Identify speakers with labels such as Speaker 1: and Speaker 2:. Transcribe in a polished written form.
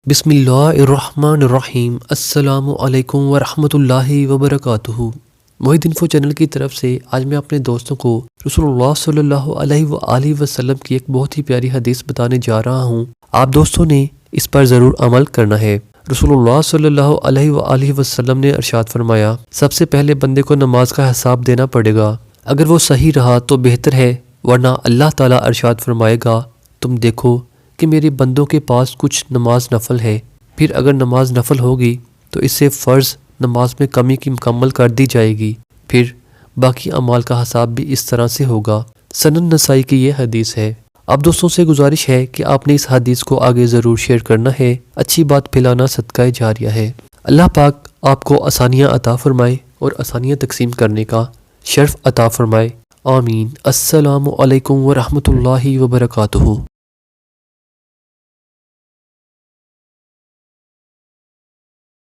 Speaker 1: بسم اللہ الرحمن الرحیم۔ السلام علیکم ورحمۃ اللہ وبرکاتہ۔ محی انفو چینل کی طرف سے آج میں اپنے دوستوں کو رسول اللہ صلی اللہ علیہ وآلہ وسلم کی ایک بہت ہی پیاری حدیث بتانے جا رہا ہوں۔ آپ دوستوں نے اس پر ضرور عمل کرنا ہے۔ رسول اللہ صلی اللہ علیہ وآلہ وسلم نے ارشاد فرمایا، سب سے پہلے بندے کو نماز کا حساب دینا پڑے گا۔ اگر وہ صحیح رہا تو بہتر ہے، ورنہ اللہ تعالیٰ ارشاد فرمائے گا، تم دیکھو کہ میرے بندوں کے پاس کچھ نماز نفل ہے، پھر اگر نماز نفل ہوگی تو اس سے فرض نماز میں کمی کی مکمل کر دی جائے گی، پھر باقی اعمال کا حساب بھی اس طرح سے ہوگا۔ سنن نسائی کی یہ حدیث ہے۔ اب دوستوں سے گزارش ہے کہ آپ نے اس حدیث کو آگے ضرور شیئر کرنا ہے۔ اچھی بات پھیلانا صدقہ جاریہ ہے۔ اللہ پاک آپ کو آسانیاں عطا فرمائے اور آسانیاں تقسیم کرنے کا شرف عطا فرمائے، آمین۔ السلام علیکم ورحمۃ اللہ وبرکاتہ۔